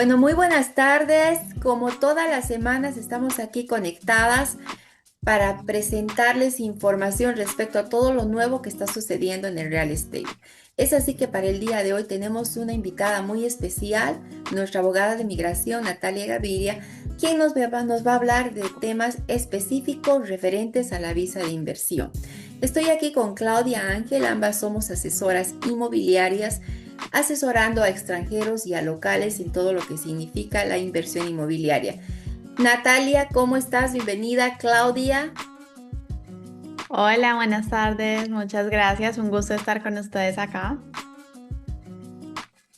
Bueno, muy buenas tardes. Como todas las semanas estamos aquí conectadas para presentarles información respecto a todo lo nuevo que está sucediendo en el real estate. Es así que para el día de hoy tenemos una invitada muy especial, nuestra abogada de migración, Natalia Gaviria, quien nos va a hablar de temas específicos referentes a la visa de inversión. Estoy aquí con Claudia Ángel, ambas somos asesoras inmobiliarias asesorando a extranjeros y a locales en todo lo que significa la inversión inmobiliaria. Natalia, ¿cómo estás? Bienvenida, Claudia. Hola, buenas tardes, muchas gracias, un gusto estar con ustedes acá.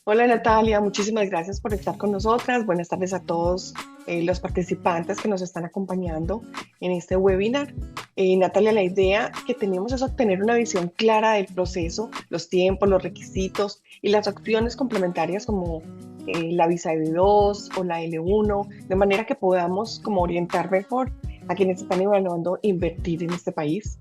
Hola Natalia, muchísimas gracias por estar con nosotras. Buenas tardes a todos los participantes que nos están acompañando en este webinar. Natalia, la idea que tenemos es obtener una visión clara del proceso, los tiempos, los requisitos y las opciones complementarias como la visa B2 o la L1, de manera que podamos como orientar mejor a quienes están evaluando invertir en este país.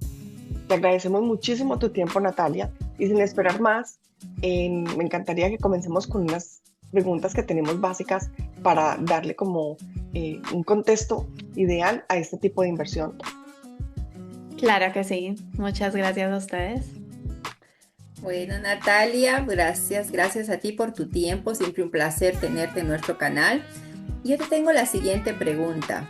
Te agradecemos muchísimo tu tiempo, Natalia, y sin esperar más, me encantaría que comencemos con unas preguntas que tenemos básicas para darle como un contexto ideal a este tipo de inversión. Claro que sí, muchas gracias a ustedes. Bueno, Natalia, gracias a ti por tu tiempo. Siempre un placer tenerte en nuestro canal. Yo te tengo la siguiente pregunta.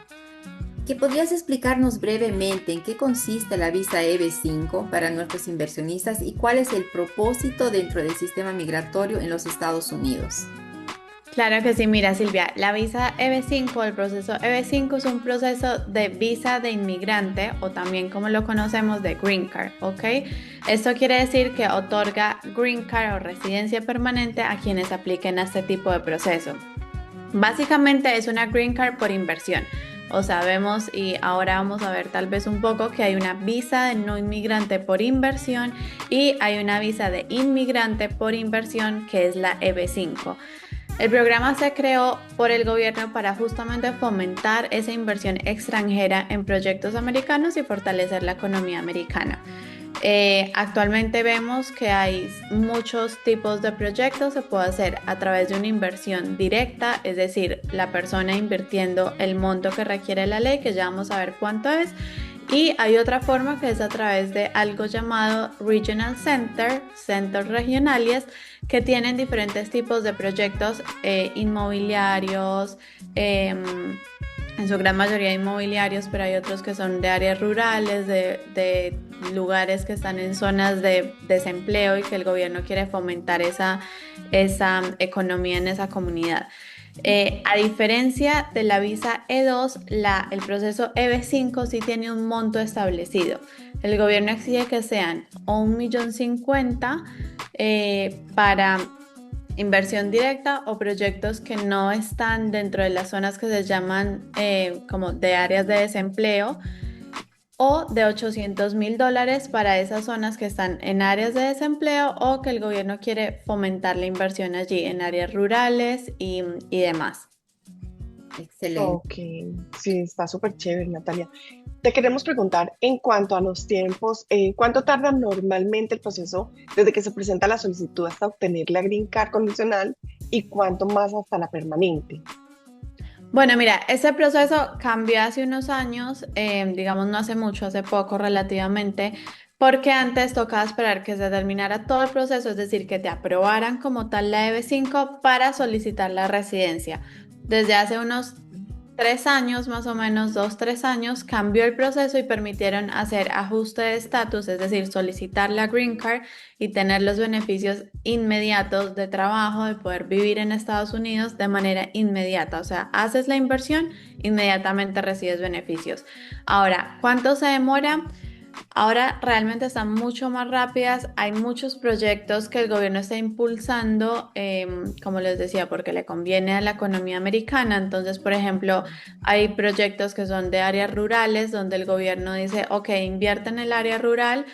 ¿Qué podrías explicarnos brevemente en qué consiste la visa EB5 para nuestros inversionistas y cuál es el propósito dentro del sistema migratorio en los Estados Unidos? Claro que sí, mira Silvia, la visa EB5, el proceso EB5 es un proceso de visa de inmigrante o también como lo conocemos de Green Card, ¿ok? Esto quiere decir que otorga Green Card o residencia permanente a quienes apliquen a este tipo de proceso. Básicamente es una Green Card por inversión. O sabemos y ahora vamos a ver tal vez un poco que hay una visa de no inmigrante por inversión y hay una visa de inmigrante por inversión que es la EB5. El programa se creó por el gobierno para justamente fomentar esa inversión extranjera en proyectos americanos y fortalecer la economía americana. Actualmente vemos que hay muchos tipos de proyectos. Se puede hacer a través de una inversión directa, es decir, la persona invirtiendo el monto que requiere la ley, que ya vamos a ver cuánto es. Y hay otra forma que es a través de algo llamado Regional Center, centros regionales, que tienen diferentes tipos de proyectos inmobiliarios, en su gran mayoría inmobiliarios, pero hay otros que son de áreas rurales, de lugares que están en zonas de desempleo y que el gobierno quiere fomentar esa economía en esa comunidad. A diferencia de la visa E2, el proceso EB5 sí tiene un monto establecido. El gobierno exige que sean o 1.050.000 para inversión directa o proyectos que no están dentro de las zonas que se llaman como de áreas de desempleo o de $800.000 para esas zonas que están en áreas de desempleo o que el gobierno quiere fomentar la inversión allí en áreas rurales y demás. Excelente. Ok, sí, está súper chévere, Natalia. Te queremos preguntar en cuanto a los tiempos, ¿cuánto tarda normalmente el proceso desde que se presenta la solicitud hasta obtener la Green Card condicional y cuánto más hasta la permanente? Bueno, mira, ese proceso cambió hace unos años, digamos no hace mucho, hace poco relativamente, porque antes tocaba esperar que se terminara todo el proceso, es decir, que te aprobaran como tal la EB5 para solicitar la residencia. Desde hace unos 3 años, más o menos, 2, 3 años, cambió el proceso y permitieron hacer ajuste de estatus, es decir, solicitar la Green Card y tener los beneficios inmediatos de trabajo, de poder vivir en Estados Unidos de manera inmediata. O sea, haces la inversión, inmediatamente recibes beneficios. Ahora, ¿cuánto se demora? Ahora realmente están mucho más rápidas, hay muchos proyectos que el gobierno está impulsando, como les decía, porque le conviene a la economía americana. Entonces, por ejemplo, hay proyectos que son de áreas rurales donde el gobierno dice, ok, invierte en el área rural,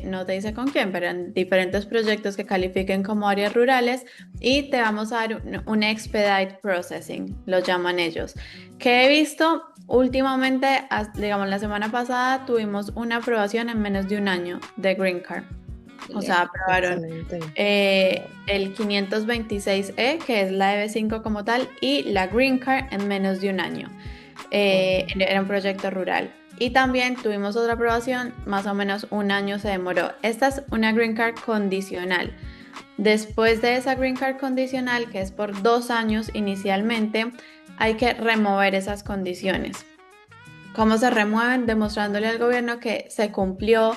no te dice con quién, pero en diferentes proyectos que califiquen como áreas rurales y te vamos a dar un expedite processing, lo llaman ellos. Que he visto últimamente, digamos la semana pasada tuvimos una aprobación en menos de un año de Green Card. O sea, Excelente. aprobaron Excelente. el 526E, que es la EB5 como tal, y la Green Card en menos de un año. Wow. Era un proyecto rural. Y también tuvimos otra aprobación, más o menos un año se demoró. Esta es una Green Card condicional. Después de esa Green Card condicional, que es por 2 años inicialmente, hay que remover esas condiciones. ¿Cómo se remueven? Demostrándole al gobierno que se cumplió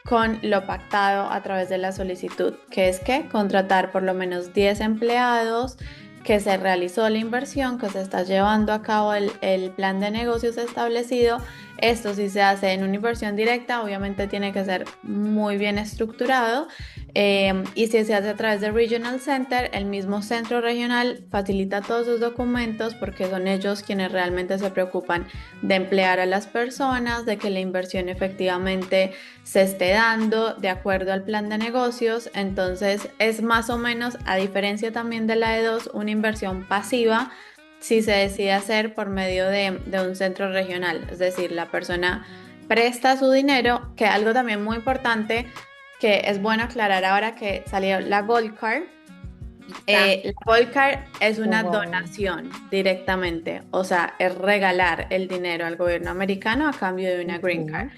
con lo pactado a través de la solicitud, que es que contratar por lo menos 10 empleados, que se realizó la inversión, que se está llevando a cabo el plan de negocios establecido. Esto si se hace en una inversión directa, obviamente tiene que ser muy bien estructurado. Y si se hace a través de Regional Center, el mismo centro regional facilita todos sus documentos porque son ellos quienes realmente se preocupan de emplear a las personas, de que la inversión efectivamente se esté dando de acuerdo al plan de negocios. Entonces es más o menos, a diferencia también de la E2, una inversión pasiva si se decide hacer por medio de un centro regional. Es decir, la persona presta su dinero, que algo también muy importante que es bueno aclarar ahora que salió la Gold Card. Está. La Gold Card es Oh, una wow. donación directamente, o sea, es regalar el dinero al gobierno americano a cambio de una Green Card. Ujú.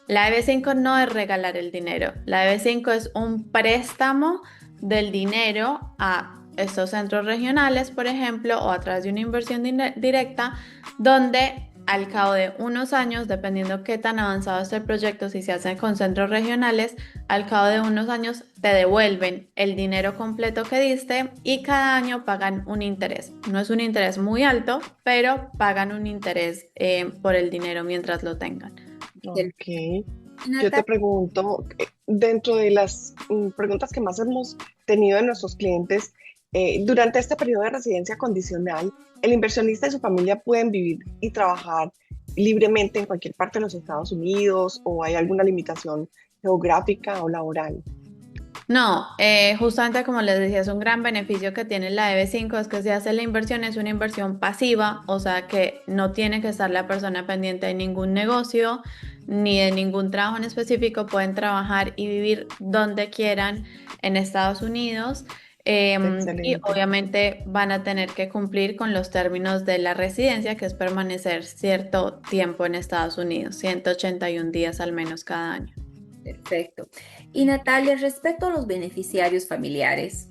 La EB5 no es regalar el dinero, la EB5 es un préstamo del dinero a estos centros regionales, por ejemplo, o a través de una inversión directa, donde al cabo de unos años, dependiendo qué tan avanzado esté el proyecto, si se hace con centros regionales, al cabo de unos años te devuelven el dinero completo que diste y cada año pagan un interés. No es un interés muy alto, pero pagan un interés por el dinero mientras lo tengan. Ok. Y Yo te Natalia, pregunto, dentro de las preguntas que más hemos tenido de nuestros clientes, durante este periodo de residencia condicional, ¿el inversionista y su familia pueden vivir y trabajar libremente en cualquier parte de los Estados Unidos o hay alguna limitación geográfica o laboral? No, justamente como les decía, es un gran beneficio que tiene la EB5, es que si hace la inversión es una inversión pasiva, o sea que no tiene que estar la persona pendiente de ningún negocio ni de ningún trabajo en específico, pueden trabajar y vivir donde quieran en Estados Unidos. Y Excelente. obviamente van a tener que cumplir con los términos de la residencia, que es permanecer cierto tiempo en Estados Unidos, 181 días al menos cada año. perfecto. Y Natalia, respecto a los beneficiarios familiares,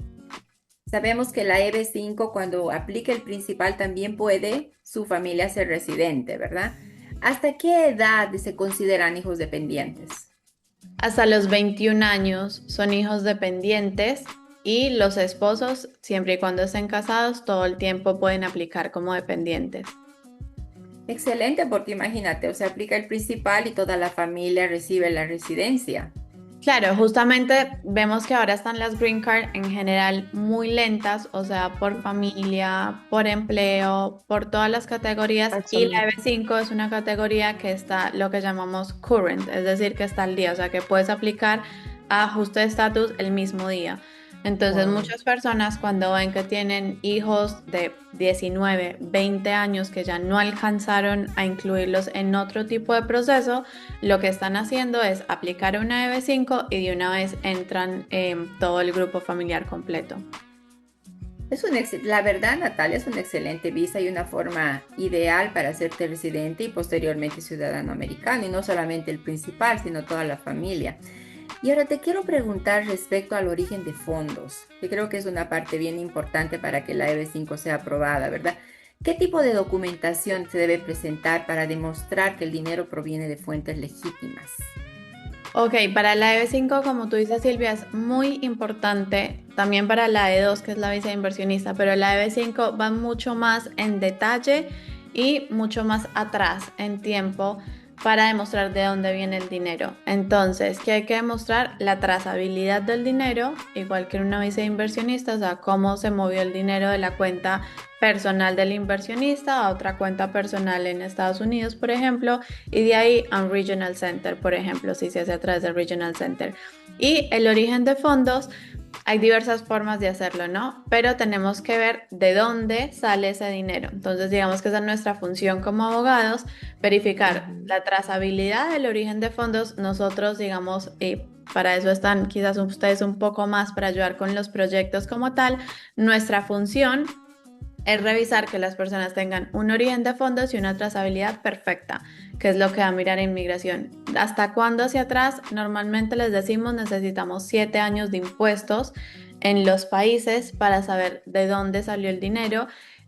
sabemos que la EB5 cuando aplica el principal también puede su familia ser residente, ¿verdad? ¿Hasta qué edad se consideran hijos dependientes? Hasta los 21 años son hijos dependientes y los esposos, siempre y cuando estén casados, todo el tiempo pueden aplicar como dependientes. Excelente, porque imagínate, o sea, aplica el principal y toda la familia recibe la residencia. Claro, justamente vemos que ahora están las Green Card en general muy lentas, o sea, por familia, por empleo, por todas las categorías, y la Absoluto. EB5 es una categoría que está lo que llamamos current, es decir, que está al día, o sea, que puedes aplicar a ajuste de estatus el mismo día. Entonces, Wow. muchas personas cuando ven que tienen hijos de 19, 20 años que ya no alcanzaron a incluirlos en otro tipo de proceso, lo que están haciendo es aplicar una EB5 y de una vez entran todo el grupo familiar completo. La verdad, Natalia, es una excelente visa y una forma ideal para hacerte residente y posteriormente ciudadano americano, y no solamente el principal, sino toda la familia. Y ahora te quiero preguntar respecto al origen de fondos, que creo que es una parte bien importante para que la EB5 sea aprobada, ¿verdad? ¿Qué tipo de documentación se debe presentar para demostrar que el dinero proviene de fuentes legítimas? Ok, para la EB5, como tú dices, Silvia, es muy importante, también para la E2, que es la visa de inversionista, pero la EB5 va mucho más en detalle y mucho más atrás en tiempo para demostrar de dónde viene el dinero. Entonces, ¿qué hay que demostrar? La trazabilidad del dinero, igual que en una visa de inversionista, o sea, cómo se movió el dinero de la cuenta personal del inversionista a otra cuenta personal en Estados Unidos, por ejemplo, y de ahí a un Regional Center, por ejemplo, si se hace a través del Regional Center. Y el origen de fondos, hay diversas formas de hacerlo, ¿no? Pero tenemos que ver de dónde sale ese dinero. Entonces, digamos que esa es nuestra función como abogados, verificar Ujú. la trazabilidad del origen de fondos. Nosotros, digamos, para eso están quizás ustedes un poco más para ayudar con los proyectos como tal. Nuestra función es revisar que las personas tengan un origen de fondos y una trazabilidad perfecta, que es lo que va a mirar inmigración. ¿Hasta cuándo hacia atrás? Normalmente les decimos necesitamos 7 años de impuestos en los países para saber de dónde salió el dinero.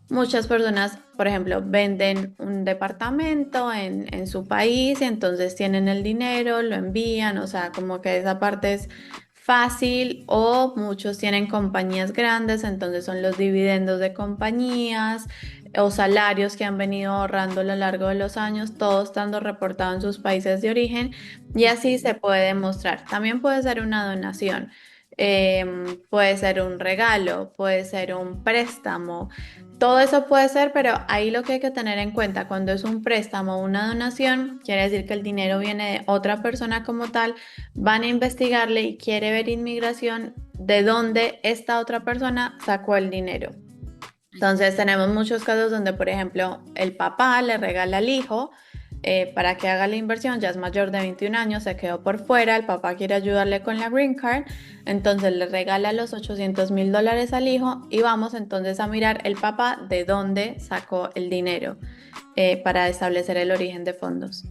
Muchas personas, por ejemplo, venden un departamento en su país y entonces tienen el dinero, lo envían, o sea, como que esa parte es fácil, o muchos tienen compañías grandes, entonces son los dividendos de compañías o salarios que han venido ahorrando a lo largo de los años, todo estando reportado en sus países de origen y así se puede demostrar. También puede ser una donación. Puede ser un regalo, puede ser un préstamo, todo eso puede ser, pero ahí lo que hay que tener en cuenta cuando es un préstamo o una donación, quiere decir que el dinero viene de otra persona como tal, van a investigarle y quiere ver inmigración de dónde esta otra persona sacó el dinero. Entonces tenemos muchos casos donde, por ejemplo, el papá le regala al hijo para que haga la inversión, ya es mayor de 21 años, se quedó por fuera, el papá quiere ayudarle con la green card, entonces le regala los $800,000 al hijo y vamos entonces a mirar el papá de dónde sacó el dinero para establecer el origen de fondos.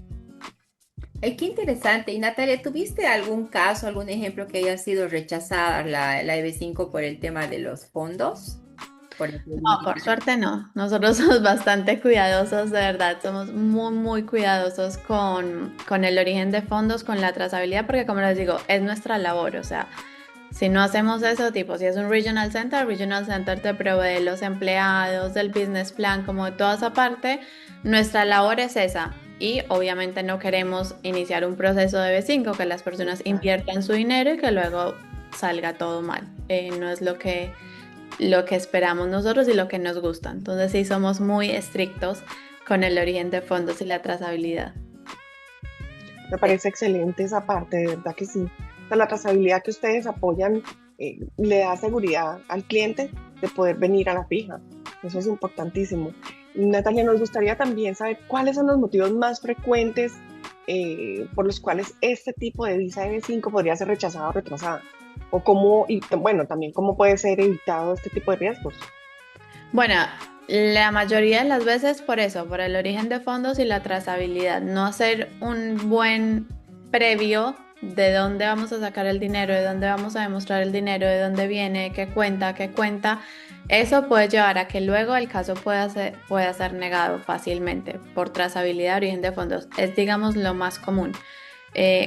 Ay, qué interesante. Y Natalia, ¿tuviste algún caso, algún ejemplo que haya sido rechazada la EB5 por el tema de los fondos? Por la No, por política. suerte no. Nosotros somos bastante cuidadosos, de verdad, somos muy, muy cuidadosos con el origen de fondos, con la trazabilidad, porque como les digo, es nuestra labor. O sea, si no hacemos eso, tipo, si es un Regional Center te provee los empleados, del business plan, como de toda esa parte. Nuestra labor es esa. Y obviamente no queremos iniciar un proceso de B5, que las personas Exacto. inviertan su dinero y que luego salga todo mal. No es lo que esperamos nosotros y lo que nos gusta. Entonces sí somos muy estrictos con el origen de fondos y la trazabilidad. Me parece excelente esa parte, de verdad que sí. O sea, la trazabilidad que ustedes apoyan le da seguridad al cliente de poder venir a la fija. Eso es importantísimo. Natalia, nos gustaría también saber cuáles son los motivos más frecuentes por los cuales este tipo de visa EB5 podría ser rechazada o retrasada. O cómo, y bueno, también cómo puede ser evitado este tipo de riesgos. Bueno, la mayoría de las veces por eso, por el origen de fondos y la trazabilidad, no hacer un buen previo de dónde vamos a sacar el dinero, de dónde vamos a demostrar el dinero, de dónde viene, qué cuenta. Eso puede llevar a que luego el caso pueda ser negado fácilmente por trazabilidad, origen de fondos. Es, digamos, lo más común,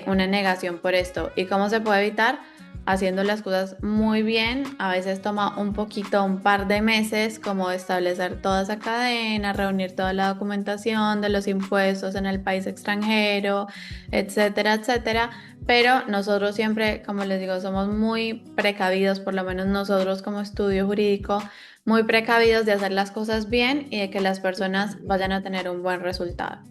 una negación por esto. ¿Y cómo se puede evitar? Haciendo las cosas muy bien. A veces toma un poquito, un par de meses, como establecer toda esa cadena, reunir toda la documentación de los impuestos en el país extranjero, etcétera, etcétera. Pero nosotros siempre, como les digo, somos muy precavidos, por lo menos nosotros como estudio jurídico, muy precavidos de hacer las cosas bien y de que las personas vayan a tener un buen resultado.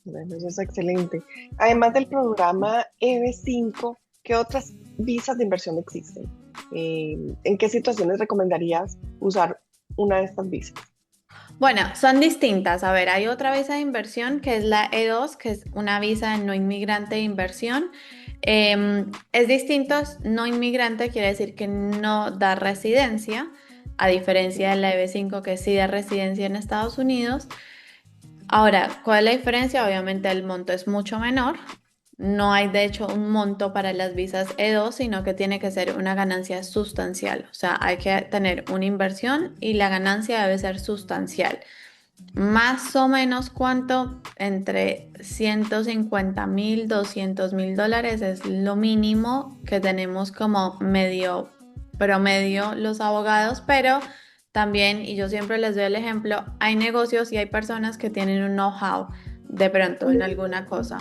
Bueno, eso es excelente. Además del programa EB5, ¿qué otras visas de inversión existen? ¿En qué situaciones recomendarías usar una de estas visas? Bueno, son distintas. A ver, hay otra visa de inversión que es la E2, que es una visa de no inmigrante de inversión. Es distinto, no inmigrante quiere decir que no da residencia, a diferencia de la EB5 que sí da residencia en Estados Unidos. Ahora, ¿cuál es la diferencia? Obviamente el monto es mucho menor. No hay de hecho un monto para las visas E2, sino que tiene que ser una ganancia sustancial. O sea, hay que tener una inversión y la ganancia debe ser sustancial. Más o menos cuánto, entre 150,000, $200,000 es lo mínimo que tenemos como medio promedio los abogados, pero también, y yo siempre les doy el ejemplo, hay negocios y hay personas que tienen un know-how de pronto en alguna cosa.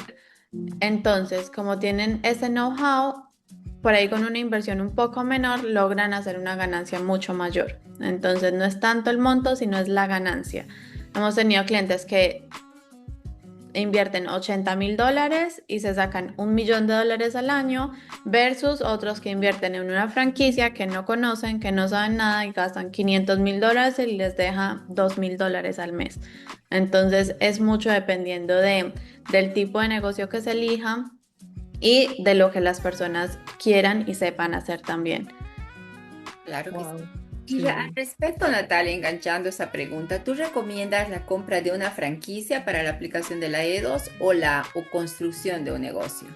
Entonces, como tienen ese know-how, por ahí con una inversión un poco menor logran hacer una ganancia mucho mayor. Entonces, no es tanto el monto, sino es la ganancia. Hemos tenido clientes que invierten $80,000 y se sacan $1,000,000 al año versus otros que invierten en una franquicia que no conocen, que no saben nada y gastan $500,000 y les deja $2,000 al mes. Entonces es mucho dependiendo del tipo de negocio que se elija y de lo que las personas quieran y sepan hacer también. Claro que sí. Wow, Y al sí. respecto, Natalia, enganchando esa pregunta, ¿tú recomiendas la compra de una franquicia para la aplicación de la E2 o la o construcción de un negocio?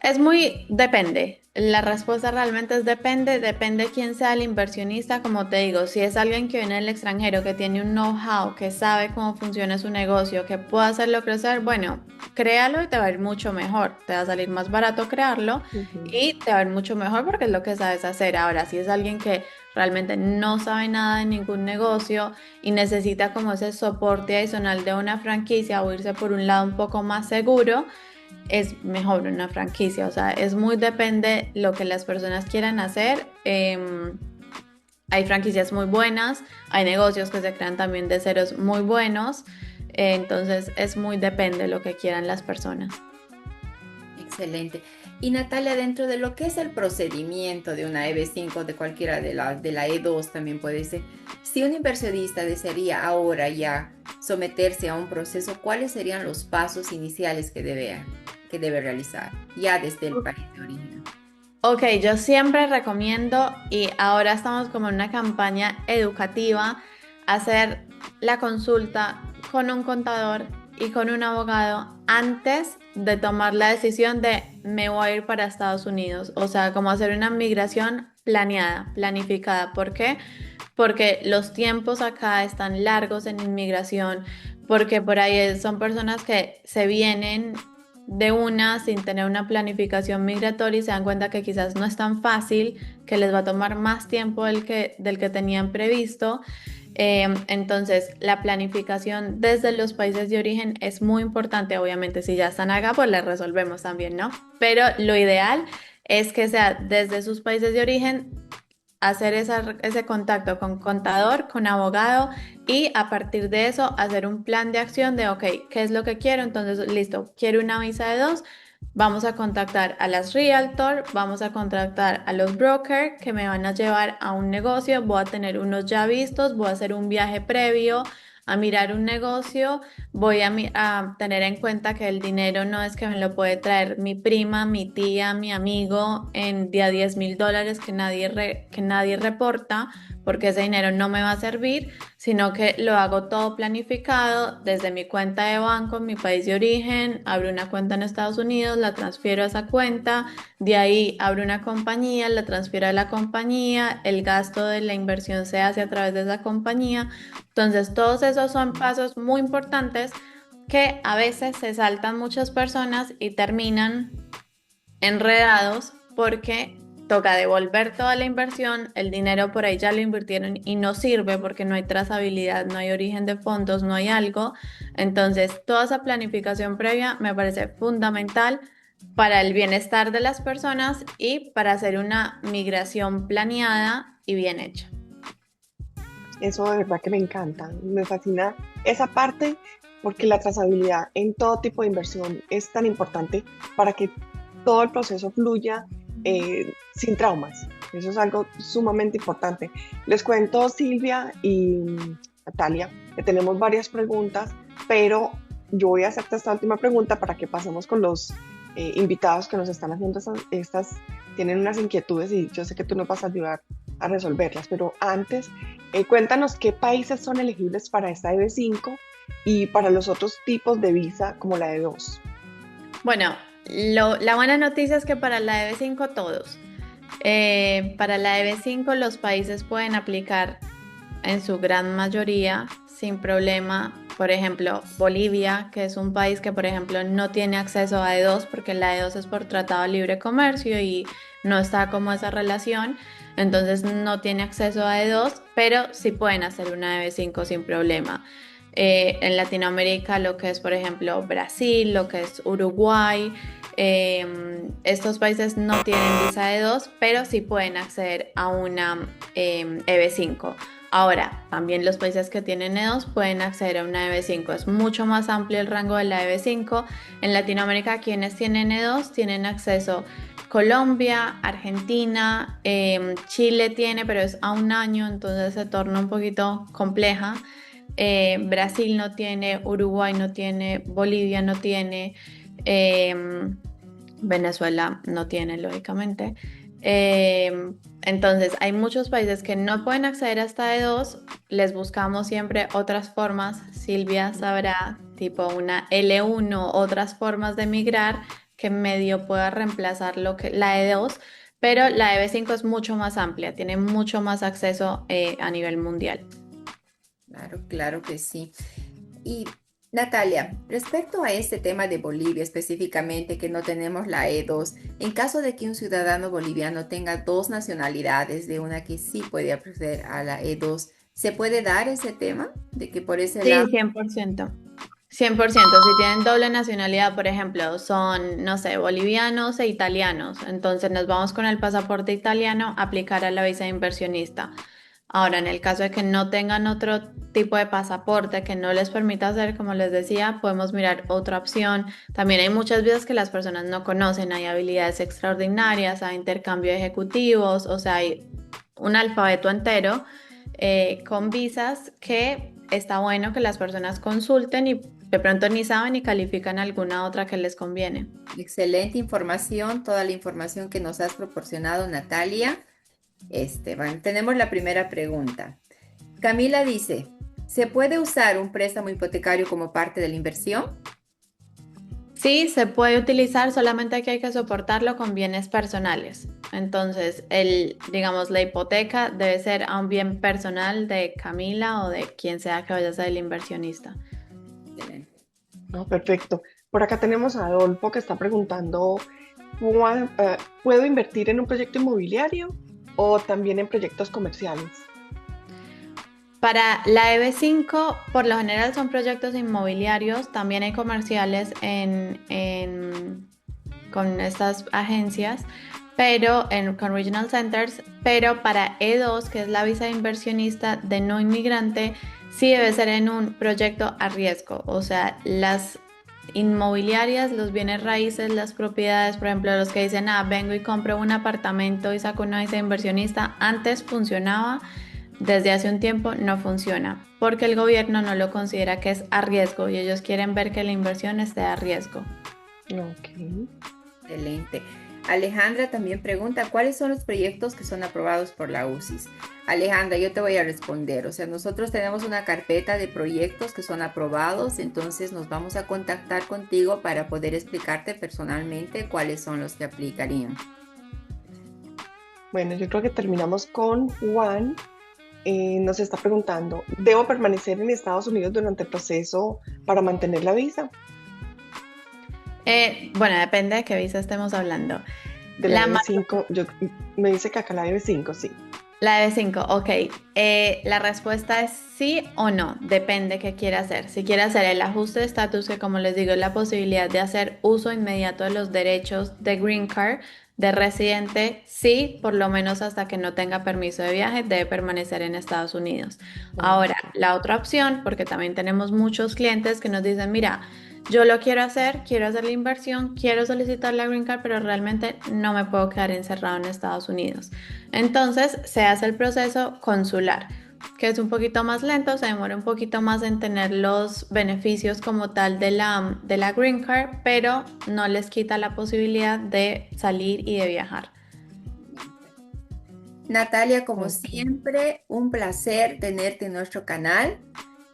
Es muy, depende. La respuesta realmente es depende, depende quién sea el inversionista, como te digo, si es alguien que viene del extranjero, que tiene un know-how, que sabe cómo funciona su negocio, que puede hacerlo crecer, bueno, créalo y te va a ir mucho mejor, te va a salir más barato crearlo Ujú. y te va a ir mucho mejor porque es lo que sabes hacer. Ahora, si es alguien que realmente no sabe nada de ningún negocio y necesita como ese soporte adicional de una franquicia o irse por un lado un poco más seguro, es mejor una franquicia. O sea, es muy depende lo que las personas quieran hacer. Hay franquicias muy buenas, hay negocios que se crean también de ceros muy buenos. Entonces, es muy depende lo que quieran las personas. Excelente. Y Natalia, dentro de lo que es el procedimiento de una EB5, de cualquiera de la E2 también puede ser, si un inversionista desearía ahora ya someterse a un proceso, ¿cuáles serían los pasos iniciales que debe realizar ya desde el país de origen? Ok, yo siempre recomiendo, y ahora estamos como en una campaña educativa, hacer la consulta con un contador y con un abogado antes de tomar la decisión de me voy a ir para Estados Unidos. O sea, como hacer una migración planeada, planificada. ¿Por qué? Porque los tiempos acá están largos en inmigración, porque por ahí son personas que se vienen de una sin tener una planificación migratoria y se dan cuenta que quizás no es tan fácil, que les va a tomar más tiempo del que tenían previsto. Entonces, la planificación desde los países de origen es muy importante. Obviamente, si ya están acá, pues les resolvemos también, ¿no? Pero lo ideal es que sea desde sus países de origen hacer ese contacto con contador, con abogado y a partir de eso hacer un plan de acción de, ok, ¿qué es lo que quiero? Entonces, listo, quiero una visa de dos. Vamos a contactar a las realtor, vamos a contactar a los brokers que me van a llevar a un negocio, voy a tener unos ya vistos, voy a hacer un viaje previo a mirar un negocio, voy a tener en cuenta que el dinero no es que me lo puede traer mi prima, mi tía, mi amigo en día $10,000 que nadie reporta, porque ese dinero no me va a servir, sino que lo hago todo planificado desde mi cuenta de banco en mi país de origen, abro una cuenta en Estados Unidos, la transfiero a esa cuenta, de ahí abro una compañía, la transfiero a la compañía, el gasto de la inversión se hace a través de esa compañía. Entonces, todos esos son pasos muy importantes que a veces se saltan muchas personas y terminan enredados porque toca devolver toda la inversión, el dinero por ahí ya lo invirtieron y no sirve porque no hay trazabilidad, no hay origen de fondos, no hay algo. Entonces, toda esa planificación previa me parece fundamental para el bienestar de las personas y para hacer una migración planeada y bien hecha. Eso de verdad que me encanta. Me fascina esa parte porque la trazabilidad en todo tipo de inversión es tan importante para que todo el proceso fluya sin traumas. Eso es algo sumamente importante. Les cuento, Silvia y Natalia, que tenemos varias preguntas, pero yo voy a hacerte esta última pregunta para que pasemos con los invitados que nos están haciendo tienen unas inquietudes y yo sé que tú nos vas a ayudar a resolverlas, pero antes, cuéntanos qué países son elegibles para esta EB5 y para los otros tipos de visa como la E2. Bueno, la buena noticia es que para la EB5 todos. Para la EB5 los países pueden aplicar en su gran mayoría sin problema. Por ejemplo, Bolivia, que es un país que, por ejemplo, no tiene acceso a E2 porque la E2 es por Tratado de Libre Comercio y no está como esa relación. Entonces no tiene acceso a E2, pero sí pueden hacer una EB5 sin problema. En Latinoamérica, lo que es, por ejemplo, Brasil, lo que es Uruguay, estos países no tienen visa E2, pero sí pueden acceder a una EB5. Ahora, también los países que tienen E2 pueden acceder a una EB5. Es mucho más amplio el rango de la EB5. En Latinoamérica, quienes tienen E2 tienen acceso Colombia, Argentina, Chile tiene, pero es a un año, entonces se torna un poquito compleja. Brasil no tiene, Uruguay no tiene, Bolivia no tiene. Venezuela no tiene, lógicamente. Entonces, hay muchos países que no pueden acceder a esta E2, les buscamos siempre otras formas, Silvia sabrá, tipo una L1, otras formas de migrar que medio pueda reemplazar la E2, pero la EB5 es mucho más amplia, tiene mucho más acceso a nivel mundial. Claro, claro que sí. Y Natalia, respecto a este tema de Bolivia específicamente, que no tenemos la E2, en caso de que un ciudadano boliviano tenga dos nacionalidades, de una que sí puede acceder a la E2, ¿se puede dar ese tema? De que por ese lado, Sí, 100%. 100%, si tienen doble nacionalidad, por ejemplo, son, no sé, bolivianos e italianos, entonces nos vamos con el pasaporte italiano a aplicar a la visa de inversionista. Ahora, en el caso de que no tengan otro tipo de pasaporte que no les permita hacer, como les decía, podemos mirar otra opción. También hay muchas visas que las personas no conocen, hay habilidades extraordinarias, hay intercambio de ejecutivos, o sea, hay un alfabeto entero con visas que está bueno que las personas consulten y de pronto ni saben ni califican alguna otra que les conviene. excelente información, toda la información que nos has proporcionado, Natalia. Bueno, tenemos la primera pregunta. Camila dice, ¿se puede usar un préstamo hipotecario como parte de la inversión? Sí, se puede utilizar, solamente que hay que soportarlo con bienes personales. Entonces, digamos, la hipoteca debe ser a un bien personal de Camila o de quien sea que vaya a ser el inversionista. Excelente. No, perfecto. Por acá tenemos a Adolfo que está preguntando, ¿puedo invertir en un proyecto inmobiliario o también en proyectos comerciales? Para la EB5, por lo general son proyectos inmobiliarios, también hay comerciales con estas agencias, con Regional Centers, pero para E2, que es la visa de inversionista de no inmigrante, sí debe ser en un proyecto a riesgo, o sea, las inmobiliarias, los bienes raíces, las propiedades, por ejemplo, los que dicen, vengo y compro un apartamento y saco una visa de inversionista, antes funcionaba. Desde hace un tiempo no funciona porque el gobierno no lo considera que es a riesgo y ellos quieren ver que la inversión esté a riesgo. Ok. Excelente. Alejandra también pregunta, ¿cuáles son los proyectos que son aprobados por la UCIS? Alejandra, yo te voy a responder. O sea, nosotros tenemos una carpeta de proyectos que son aprobados, entonces nos vamos a contactar contigo para poder explicarte personalmente cuáles son los que aplicarían. Bueno, yo creo que terminamos con Juan. Nos está preguntando, ¿debo permanecer en Estados Unidos durante el proceso para mantener la visa? Bueno, depende de qué visa estemos hablando. De la EB5, me dice que acá la EB5, sí. La EB5, ok. La respuesta es sí o no, depende qué quiera hacer. Si quiere hacer el ajuste de estatus, que como les digo es la posibilidad de hacer uso inmediato de los derechos de Green Card, de residente, sí, por lo menos hasta que no tenga permiso de viaje, debe permanecer en Estados Unidos. Ahora, la otra opción, porque también tenemos muchos clientes que nos dicen, mira, yo lo quiero hacer la inversión, quiero solicitar la Green Card, pero realmente no me puedo quedar encerrado en Estados Unidos. Entonces se hace el proceso consular, que es un poquito más lento, se demora un poquito más en tener los beneficios como tal de la Green Card, pero no les quita la posibilidad de salir y de viajar. Natalia, como Ok. siempre, un placer tenerte en nuestro canal.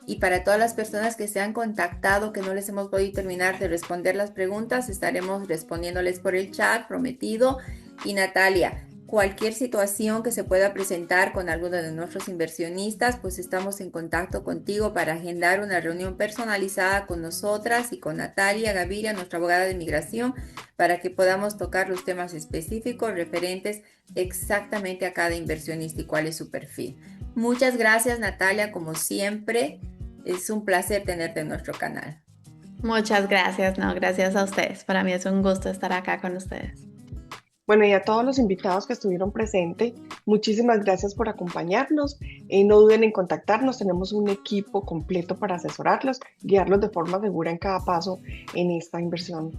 Y para todas las personas que se han contactado, que no les hemos podido terminar de responder las preguntas, estaremos respondiéndoles por el chat, prometido. Y Natalia, cualquier situación que se pueda presentar con alguno de nuestros inversionistas, pues estamos en contacto contigo para agendar una reunión personalizada con nosotras y con Natalia Gaviria, nuestra abogada de inmigración, para que podamos tocar los temas específicos referentes exactamente a cada inversionista y cuál es su perfil. Muchas gracias, Natalia, como siempre. Es un placer tenerte en nuestro canal. Muchas gracias, no, gracias a ustedes. Para mí es un gusto estar acá con ustedes. Bueno, y a todos los invitados que estuvieron presentes, muchísimas gracias por acompañarnos. No duden en contactarnos, tenemos un equipo completo para asesorarlos, guiarlos de forma segura en cada paso en esta inversión